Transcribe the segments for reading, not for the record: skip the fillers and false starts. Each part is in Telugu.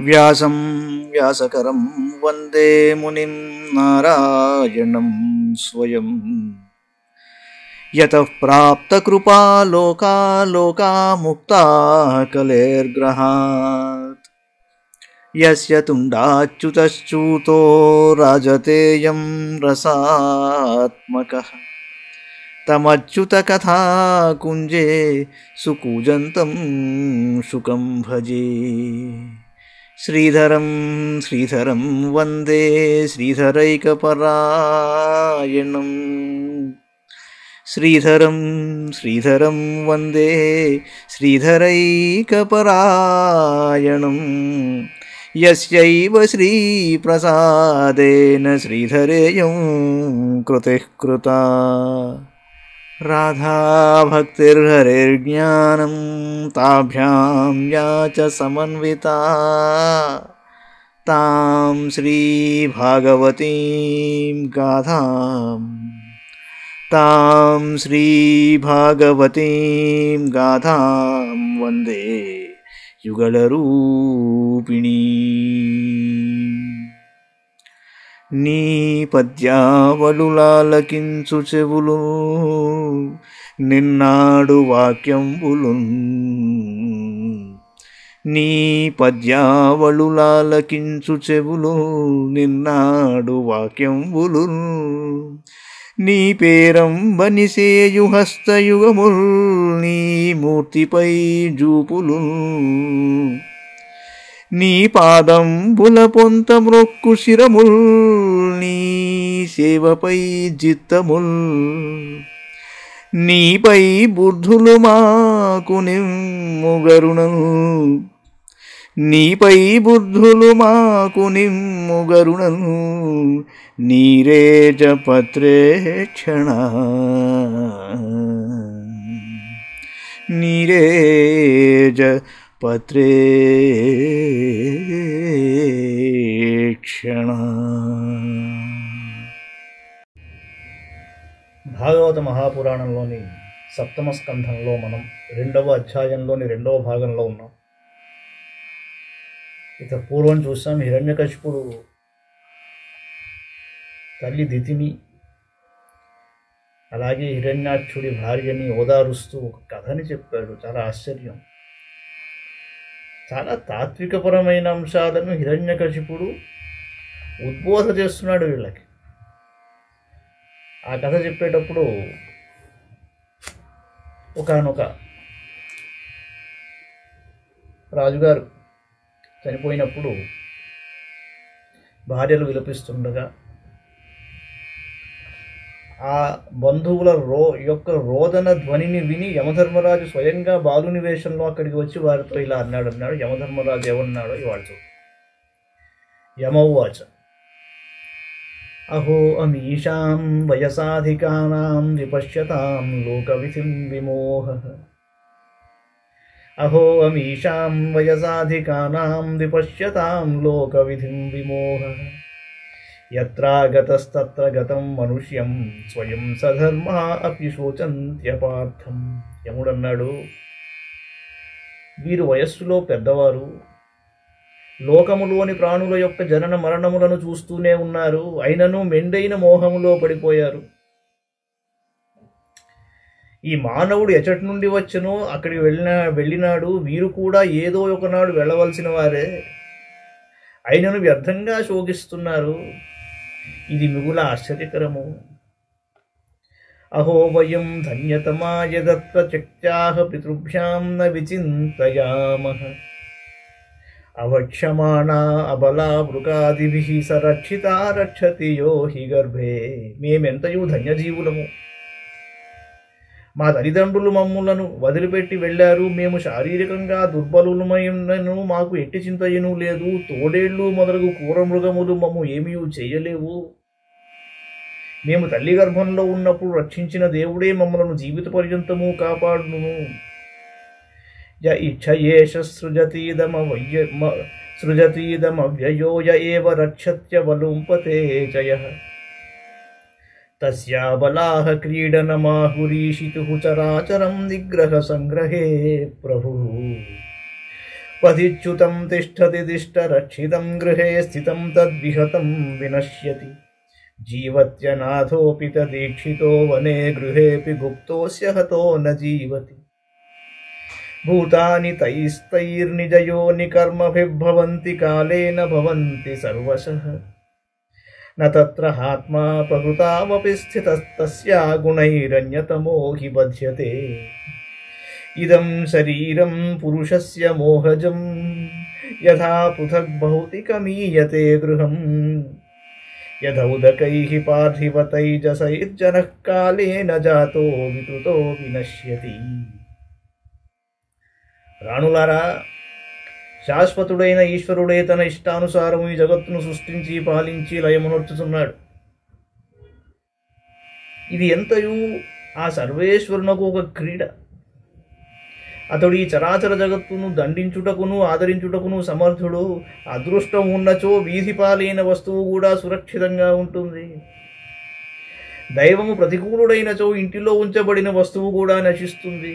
వ్యాసం వ్యాసకరం వందే మునిం నారాయణం స్వయం యతః ప్రాప్తకృపా లోకా లోకా ముక్తా కలేర్గ్రహాత్ యస్య తుండాచ్యుతశ్చ్యుతో రాజతేయం రసాత్మకః తమచ్యుతకథా కుంజే సుకూజంతం శుకం భజే. శ్రీధరం శ్రీధరం వందే శ్రీధరైకపరాయణం. శ్రీధరం శ్రీధరం వందే శ్రీధరైకపరాయణం. యస్యైవ శ్రీప్రసాదేన శ్రీధరేయం కృతిః కృతా. రాధా భక్తిర్హరిర్జ్ఞానం తాభ్యాం యా చ సమన్వితా తాం శ్రీభాగవతీం గాథాం వందే యుగళరూపిణీ. నీ పద్యావళులాలకించు చెవులు నిన్నాడు వాక్యంబులు. నీ పద్యావళులాలకించు చెవులు నిన్నాడు వాక్యంబులు. నీ పేరంబనిసేయు హస్తయుగముల్ నీ మూర్తిపై జూపులు. నీ పాదంబుల పొంత మ్రొక్కు శిరముల్ నీ సేవపై జిత్తముల్. నీపై బుద్ధులు మాకు నిమ్ముగరుణలు. నీపై బుద్ధులు మాకు నిమ్ముగరుణలు. నీరేజ పత్రేక్షణ నీరేజ పత్రేక్షణ. భాగవత మహాపురాణంలోని సప్తమ స్కంధంలో మనం 2వ అధ్యాయంలోని 2వ భాగంలో ఉన్నాం. ఇక పూర్వం చూసాం, హిరణ్యకశిపుడు తల్లి దితిని అలాగే హిరణ్యాక్షుడి భార్యని ఓదారుస్తూ ఒక కథని చెప్పాడు. చాలా ఆశ్చర్యం. చాలా తాత్వికపరమైన అంశాలను హిరణ్యకశిపుడు ఉద్బోధ చేస్తున్నాడు వీళ్ళకి. ఆ కథ చెప్పేటప్పుడు ఒకానొక రాజుగారు చనిపోయినప్పుడు భార్యలు విలపిస్తుండగా ఆ బంధువుల యొక్క రోదన ధ్వనిని విని యమధర్మరాజు స్వయంగా బాలుని వేషంలో అక్కడికి వచ్చి వారితో ఇలా అన్నాడు. యమధర్మరాజు ఏమన్నాడో ఇవాళ చూ. యమౌవాచ అహో అమీషాం వయసాధికానాం విపశ్యతాం లోకవిధిం విమోహః. అహో అమీషాం వయసాధికానాం విపశ్యతాం లోకవిధిం విమోహః. యత్రాగతస్తత్ర గతం మనుష్యం స్వయం సధర్మా అపి శోచంత్యపార్థం. యముడన్నాడు, వీరు వయస్సులో పెద్దవారు, లోకములోని ప్రాణుల యొక్క జనన మరణములను చూస్తూనే ఉన్నారు, అయినను మెండైన మోహములో పడిపోయారు. ఈ మానవుడు ఎచటి నుండి వచ్చనో అక్కడికి వెళ్ళినాడు, వీరు కూడా ఏదో ఒకనాడు వెళ్ళవలసిన వారే, అయినను వ్యర్థంగా శోకిస్తున్నారు. ఇది మిగుల ఆశ్చర్యకరము. అహో వయం ధన్యతమా యదత్ర చక్త్యాః పితృభ్యాం న విచింతయామః. అవక్ష్యమాణా అబలా వృకాదిభిః సరక్షితా రక్షతి యో హి గర్భే. మేమెంతయూ ధన్యజీవులము. మా తల్లిదండ్రులు మమ్ములను వదిలిపెట్టి వెళ్ళారు. మేము శారీరకంగా దుర్బలులమైనను మాకు ఎట్టి చింతయను లేదు. తోడేళ్లు మొదలగు క్రూర మృగములు మమ్ము ఏమీ చేయలేవు. మేము తల్లి గర్భంలో ఉన్నప్పుడు రక్షించిన దేవుడే మమ్మలను జీవిత పర్యంతము కాపాడును. య ఇచ్ఛయేష సృజతీదమవ్యయో య ఏవ రక్షత్యవలుంపతే జయః. తస్యా బలాః క్రీడనమాహురీషితుః చరాచరం నిగ్రహ సంగ్రహే ప్రభు. పదిచ్యుతం తిష్టతి దిష్టరక్షితం గృహే స్థితం తద్విహతం వినశ్యతి జీవత్యనాథోపి తదీక్షితో వనే గృహేపి గుప్తోస్య హతో న జీవతి భూతాని తైస్తైర్నిజయోని కర్మభిర్భవంతి కాలేన భవంతి సర్వశః న తత్ర ఆత్మా ప్రకృతామపి స్థితస్తస్యా గుణైరన్యతమో హి బధ్యతే ఇదం శరీరం పురుషస్య మోహజం యథా పృథగ్ భౌతికమీయతే గృహం యథౌదకైః పార్థివతైజసైర్జనః కాలేన జాతో వికృతో వినశ్యతి. రాణులారా, శాశ్వతుడైన ఈశ్వరుడే తన ఇష్టానుసారము ఈ జగత్తును సృష్టించి పాలించి లయమునర్చుతున్నాడు. ఇది ఎంతయు ఆ సర్వేశ్వరునకు ఒక క్రీడ. అతడు ఈ చరాచర జగత్తును దండించుటకును ఆదరించుటకును సమర్థుడు. అదృష్టం ఉన్నచో వీధి పాలైన వస్తువు కూడా సురక్షితంగా ఉంటుంది. దైవము ప్రతికూలుడైనచో ఇంటిలో ఉంచబడిన వస్తువు కూడా నశిస్తుంది.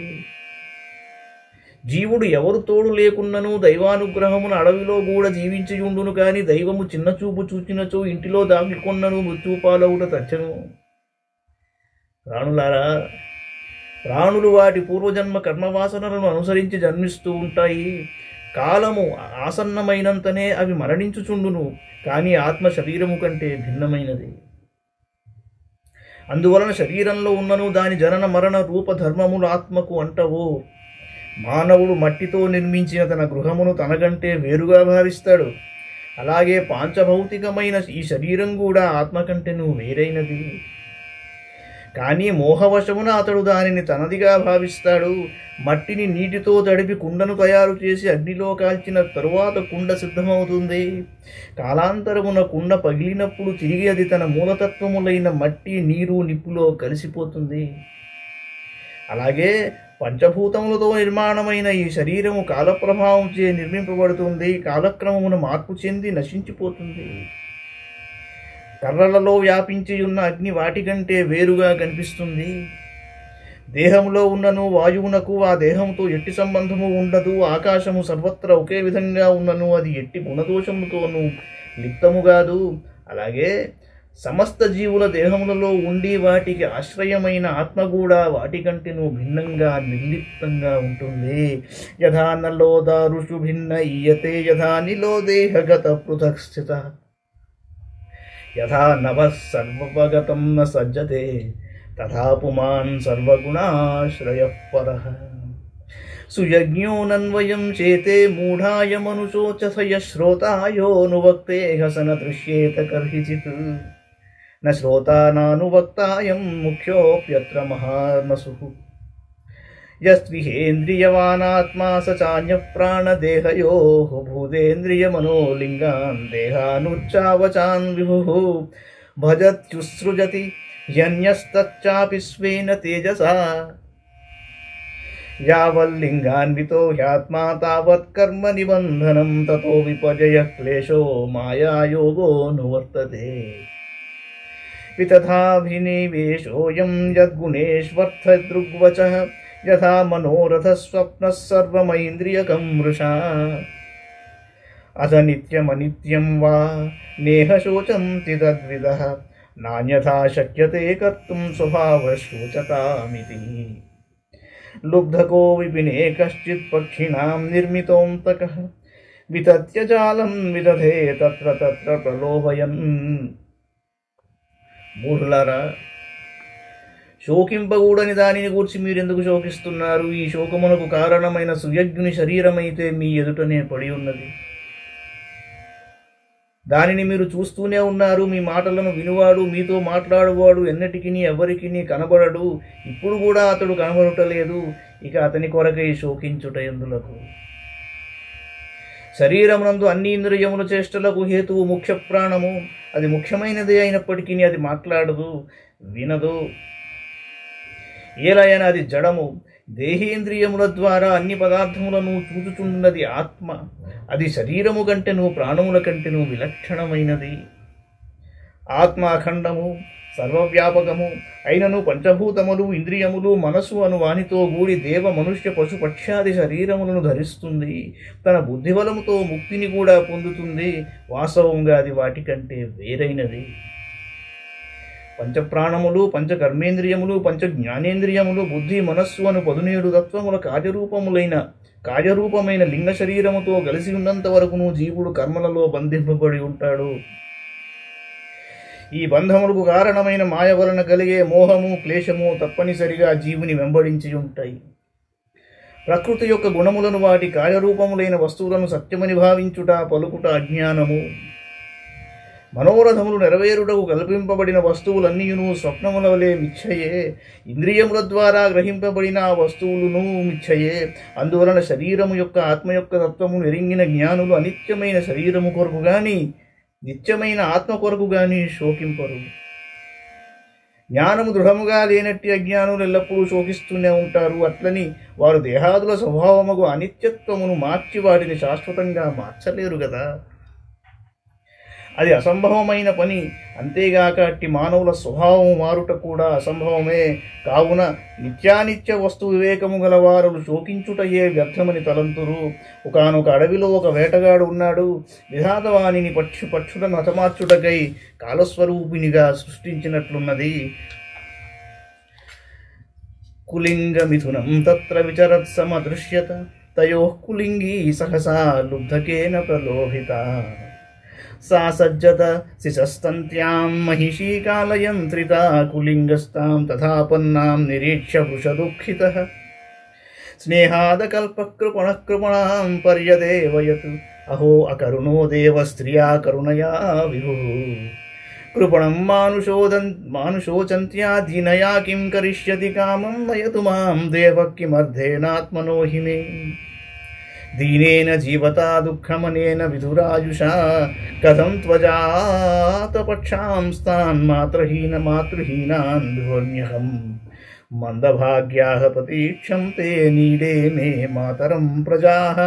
జీవుడు ఎవరు తోడు లేకున్నను దైవానుగ్రహమున అడవిలో కూడా జీవించి ఉండును, కాని దైవము చిన్న చూపు చూచినచో ఇంటిలో దాగికొన్నను మృత్యుపాలవుట తచ్చను. ప్రాణులారా, ప్రాణులు వాటి పూర్వజన్మ కర్మవాసనలను అనుసరించి జన్మిస్తూ ఉంటాయి. కాలము ఆసన్నమైనంతనే అవి మరణించుచుండును, కానీ ఆత్మ శరీరము కంటే భిన్నమైనది. అందువలన శరీరంలో ఉన్నను దాని జనన మరణ రూప ధర్మములు ఆత్మకు అంటవు. మానవుడు మట్టితో నిర్మించిన తన గృహమును తనకంటే వేరుగా భావిస్తాడు. అలాగే పాంచభౌతికమైన ఈ శరీరం కూడా ఆత్మ కంటేను వేరైనది. కానీ మోహవశమున అతడు దానిని తనదిగా భావిస్తాడు. మట్టిని నీటితో తడిపి కుండను తయారు చేసి అగ్నిలో కాల్చిన తరువాత కుండ సిద్ధమవుతుంది. కాలాంతరమున కుండ పగిలినప్పుడు తిరిగి అది తన మూలతత్వములైన మట్టి, నీరు, నిప్పులో కలిసిపోతుంది. అలాగే పంచభూతములతో నిర్మాణమైన ఈ శరీరము కాలప్రభావంచే నిర్మింపబడుతుంది. కాలక్రమమున మార్పు చెంది నశించిపోతుంది. కర్రలలో వ్యాపించి ఉన్న అగ్ని వాటికంటే వేరుగా కనిపిస్తుంది. దేహంలో ఉన్నను వాయువునకు ఆ దేహంతో ఎట్టి సంబంధము ఉండదు. ఆకాశము సర్వత్రా ఒకే విధంగా ఉన్నను అది ఎట్టి గుణదోషముతోనూ లిప్తము కాదు. అలాగే సమస్త జీవుల దేహములలో ఉండి వాటికి ఆశ్రయమైన ఆత్మ కూడా వాటికంటేను భిన్నంగా నిర్లిప్తంగా ఉంటుంది. యథా నలో దారుషు భిన్న ఈయతే యథా నిలో దేహగత పృథక్ స్థిత యథా నభః సర్వగతం న సజ్జతే తథా పుమాన్ సర్వగుణాశ్రయః పరః సుయజ్ఞో నన్వయం చేతే మూఢాయ మనుషోచ శ్రోతాయోనువక్తేహ స న దృశ్యేత కర్హిచిత్ న శ్రోతానానువక్తాయం ముఖ్యోప్యత్ర మహామసుః యస్త్విహేంద్రియవానాత్మా స చాన్యః ప్రాణదేహయోః భూతేంద్రియమనోలింగాన్ దేహానుచ్చావచాన్ విభుః భజత్యుత్సృజతి యన్యస్తచ్చాపి స్వేన తేజసా యావల్లింగాన్వితో హ్యాత్మా తావత్ కర్మ నిబంధనం తతో విపర్యయ క్లేశో మాయాయోగో నువర్తతే వితథాభినివేశోయం యద్గుణేష్వర్థదృగ్వచః యథా మనోరథస్వప్నః సర్వమైంద్రియకం మృషా అథ నిత్యమనిత్యం వా నేహ శోచంతి తద్విదః నాన్యథా శక్యతే కర్తుం స్వభావశోచతామితి లుబ్ధకో విపినే కశ్చిత్ పక్షిణాం నిర్మితోంతకః వితత్య జాలం విదధే తత్ర తత్ర ప్రలోభయన్. మూఢులారా, శోకింపకూడని దానిని గూర్చి మీరెందుకు శోకిస్తున్నారు? ఈ శోకమునకు కారణమైన సుయజ్ఞుని శరీరమైతే మీ ఎదుటనే పడి ఉన్నది. దానిని మీరు చూస్తూనే ఉన్నారు. మీ మాటలను వినువాడు, మీతో మాట్లాడువాడు ఎన్నటికీ ఎవరికి కనబడడు. ఇప్పుడు కూడా అతడు కనబడటలేదు. ఇక అతని కొరకై శోకించుట ఎందులకు? శరీరమునందు అన్ని ఇంద్రియముల చేష్టలకు హేతువు ముఖ్య ప్రాణము. అది ముఖ్యమైనదే అయినప్పటికీ అది మాట్లాడదు, వినదు. ఏలయన అది జడము. దేహేంద్రియముల ద్వారా అన్ని పదార్థములను చూచుచున్నది ఆత్మ. అది శరీరము కంటేను ప్రాణముల కంటేను విలక్షణమైనది. ఆత్మ అఖండము, సర్వవ్యాపకము అయినను పంచభూతములు ఇంద్రియములు మనసు అను వానితో కూడి దేవ మనుష్య పశు పక్ష్యాది శరీరములను ధరిస్తుంది. తన బుద్ధిబలముతో ముక్తిని కూడా పొందుతుంది. వాస్తవంగా అది వాటికంటే వేరైనది. పంచప్రాణములు పంచకర్మేంద్రియములు పంచ జ్ఞానేంద్రియములు బుద్ధి మనస్సు అను 17 తత్వముల కార్యరూపమైన లింగ శరీరముతో కలిసి ఉన్నంత వరకును జీవుడు కర్మలలో బంధింపబడి ఉంటాడు. ఈ బంధములకు కారణమైన మాయ వలన కలిగే మోహము క్లేశము తప్పనిసరిగా జీవుని వెంబడించి ఉంటాయి. ప్రకృతి యొక్క గుణములను వాటి కార్యరూపములైన వస్తువులను సత్యమని భావించుట పలుకుట అజ్ఞానము. మనోరథములు నెరవేరుటకు కల్పింపబడిన వస్తువులన్నీయును స్వప్నముల వలె మిథ్యయే. ఇంద్రియముల ద్వారా గ్రహింపబడిన వస్తువులను మిథ్యయే. అందువలన శరీరము యొక్క ఆత్మ యొక్క తత్వమును ఎరింగిన జ్ఞానులు అనిత్యమైన శరీరము కొరకు గాని నిత్యమైన ఆత్మ కొరకు గాని శోకింపరు. జ్ఞానము దృఢముగా లేనట్టి అజ్ఞానులు ఎల్లప్పుడూ శోకిస్తూనే ఉంటారు. అట్లని వారు దేహాదుల స్వభావముకు అనిత్యత్వమును మార్చి వాటిని శాశ్వతంగా మార్చలేరు కదా. అది అసంభవమైన పని. అంతేగాక అట్టి మానవుల స్వభావము మారుట కూడా అసంభవమే. కావున నిత్యానిత్య వస్తు వివేకము గలవారు శోకించుటయే వ్యర్థమని తలంతురు. ఒకానొక అడవిలో ఒక వేటగాడు ఉన్నాడు. విధాత వానిని పక్షులను హతమార్చుటకై కాలస్వరూపినిగా సృష్టించినట్లున్నది. కులింగమిథునం తత్ర విచరత్ సమదృశ్యత తయోః కులింగీ సహసా లుబ్ధకేన ప్రలోభిత సా సజ్జత శిశస్తంత్యాం మహిషీ కాలయంత్రితా కులింగస్తాం తథాపన్నాం నిరీక్ష్య వృషదుఃఖితః స్నేహాదకల్పకృపణకృపణాం పర్యదేవయత్ అహో అకరుణో దేవ స్త్రియా కరుణయా విభుః కృపణం మానుషోచంత్యా దీనయా కిం కరిష్యతి కామం నయతు మాం దేవ కిమర్థేనాత్మనో హి మే దీనేన జీవతా దుఃఖమనేన విధురాయుషా కథం త్వజాతపక్షాంస్తాన్ మాతృహీనాన్ వివర్ణ్యహం మందభాగ్యాః ప్రతీక్షంతే నీడే మే మాతరం ప్రజాః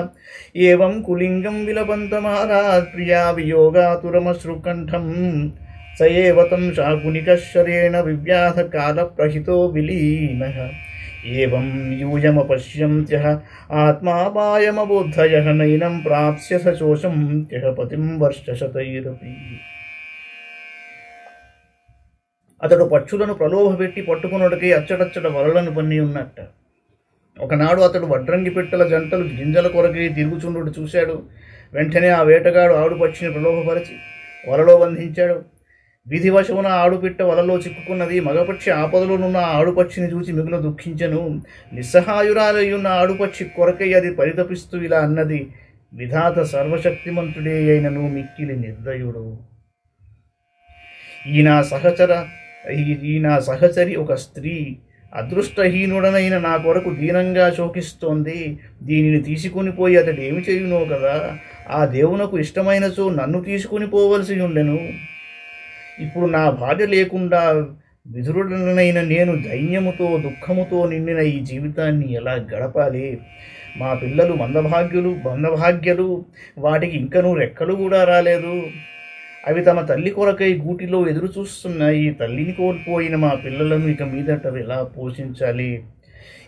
ఏవం కులింగం విలపంతమారాత్ ప్రియా వియోగాతురమశ్రుకంఠం స ఏవ తం శాకునికశరేణ వివ్యాధ కాలప్రహితో విలీనః ఏవం యూయమపశ్యంత్యః ఆత్మాపాయమబోద్ధయః నైనం ప్రాప్స్య సశోషంత్యః పతిం వర్షశతైరపి. అతడు పక్షులను ప్రలోభపెట్టి పట్టుకున్నటికీ అచ్చటచ్చట వలలను పన్ని ఉన్నట్ట. ఒకనాడు అతడు వడ్రంగి పెట్టెల జంటలు గింజల కొరకై తిరుగుచుండుట చూశాడు. వెంటనే ఆ వేటగాడు ఆడుపక్షిని ప్రలోభపరిచి వలలో బంధించాడు. విధివశమున ఆడుపిట్ట వలలో చిక్కుకున్నది. మగపక్షి ఆపదలోనున్న ఆడుపక్షిని చూచి మిగులు దుఃఖించెను. నిస్సహాయురాలయ్యున్న ఆడుపక్షి కొరకై అది పరితపిస్తూ ఇలా అన్నది, విధాత సర్వశక్తిమంతుడే అయినను మిక్కిలి నిర్దయుడు. ఈ నా సహచరి ఒక స్త్రీ అదృష్టహీనుడనైన నా కొరకు దీనంగా శోకిస్తోంది. దీనిని తీసుకుని పోయి అతడు ఏమి చేయునో కదా. ఆ దేవునకు ఇష్టమైనచో నన్ను తీసుకుని పోవలసి ఉండెను. ఇప్పుడు నా భార్య లేకుండా విధురుడనైన నేను దైన్యముతో దుఃఖముతో నిండిన ఈ జీవితాన్ని ఎలా గడపాలి? మా పిల్లలు మందభాగ్యులు, వాటికి ఇంకనూ రెక్కలు కూడా రాలేదు. అవి తమ తల్లి కొరకై గూటిలో ఎదురు చూస్తున్నాయి. తల్లిని కోల్పోయిన మా పిల్లలను ఇక మీదట ఎలా పోషించాలి?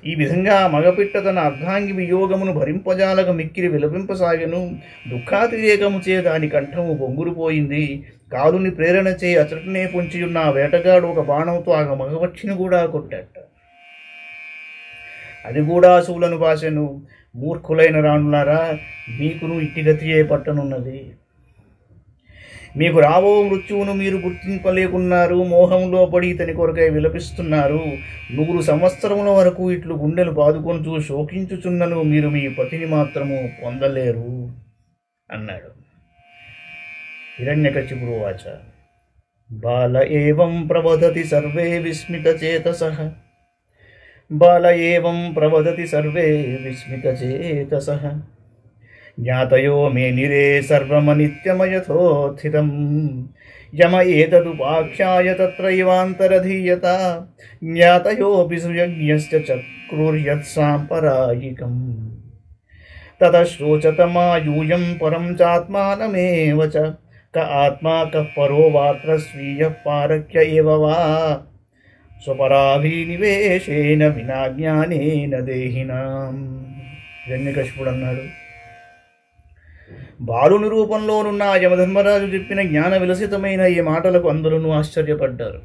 ఈ విధంగా మగపిట్ట తన అర్ధాంగి వియోగమును భరింపజాలక మిక్కిరి విలపింపసాగెను. దుఃఖాతిరేకము చే దాని కంఠము బొంగురుపోయింది. కాలుని ప్రేరణ చే అచటనే పొంచియున్న ఆ వేటగాడు ఒక బాణంతో ఆ మగపక్షిని కూడా కొట్టాట. అది కూడా శూలను బాసెను. మూర్ఖులైన రాణులారా, మీకును ఇట్టిగతియే పట్టనున్నది. మీకు రాబో మృత్యువును మీరు గుర్తింపలేకున్నారు. మోహంలో పడి ఇతని కొరకై విలపిస్తున్నారు. 100 సంవత్సరముల వరకు ఇట్లు గుండెలు బాదుకొంచు శోకించుచున్నను మీరు మీ పతిని మాత్రము పొందలేరు అన్నాడు. హిరణ్యకశిపుడు వాచ బాల ఏవం ప్రవదతి సర్వే విస్మితచేతసః జ్ఞాతయో మే నిరే సర్వమనిత్యమయథోత్థితం యమ ఏతదుపాఖ్యాయ తత్రైవాంతరధీయత జ్ఞాతయోపి సుయజ్ఞశ్చ చక్రుర్యత్సాంపరాయికం తతశ్రోచతమాయూయం పరం చాత్మానమేవ చ క ఆత్మా క పరో వాత్ర స్వీయ పారక్య ఏవ వా స్వపరాభినివేశేన వినా జ్ఞానేన దేహినాం. హిరణ్యకశిపుడు అన్నాడు, బాలుని రూపంలోనున్న ఆ యమధర్మరాజు చెప్పిన జ్ఞాన విలసితమైన ఈ మాటలకు అందరూ ఆశ్చర్యపడ్డారు.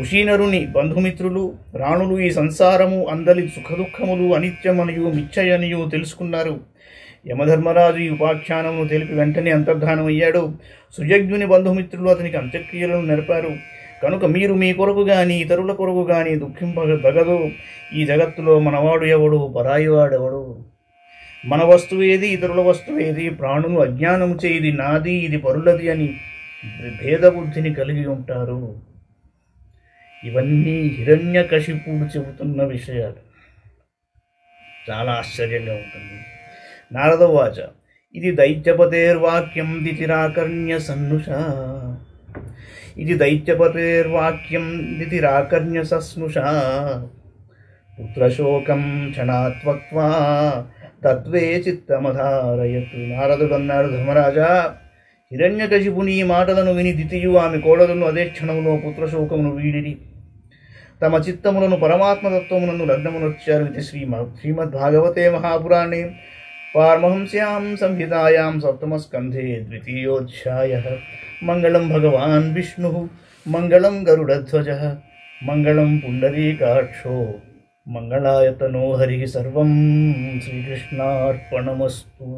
ఉషీనరుని బంధుమిత్రులు రాణులు ఈ సంసారము అందరి సుఖదుఖములు అనిత్యమనియు మిచ్చయనియు తెలుసుకున్నారు. యమధర్మరాజు ఈ ఉపాఖ్యానమును తెలిపి వెంటనే అంతర్ధానమయ్యాడు. సుయజ్ఞుని బంధుమిత్రులు అతనికి అంత్యక్రియలను నెరపారు. కనుక మీరు మీ కొరకు గాని ఇతరుల కొరకు గాని దుఃఖింపదగదు. ఈ జగత్తులో మనవాడు ఎవడు, పరాయివాడెవడు? మన వస్తువేది, ఇతరుల వస్తువేది? ప్రాణులు అజ్ఞానము చే ఇది నాది, ఇది పరులది అని భేదబుద్ధిని కలిగి ఉంటారు. ఇవన్నీ హిరణ్యకశిపుడు చెబుతున్న విషయాలు. చాలా ఆశ్చర్యంగా ఉంటుంది. నారదవాచ ఇది దైత్యపతేర్వాక్యం దితిరాకర్ణ్య సన్నుష. ఇది దైత్యపతేర్వాక్యం దితిరాకర్ణ్య సస్నుష. పుత్రశోకం క్షణాత్వక్వా తత్వే చిత్తమధారయత్. నారదుడు అన్నాడు, ధర్మరాజా, హిరణ్యకశిపుని ఈ మాటలను విని దితియు ఆమె కోడలను అదే క్షణంలో పుత్రశోకమును వీడిరి తమ చిత్తములను పరమాత్మతత్వమునందు లగ్నమునొచ్చారు. ఇది శ్రీమద్భాగవతే మహాపురాణే పారమహంస్యాం సంహితాయాం సప్తమస్కంధే ద్వితీయోధ్యాయః. మంగళం భగవాన్ విష్ణుః మంగళం గరుడధ్వజః మంగళం పుండరీకాక్షో మంగళాయతనో హరిః. సర్వం శ్రీకృష్ణార్పణమస్తు.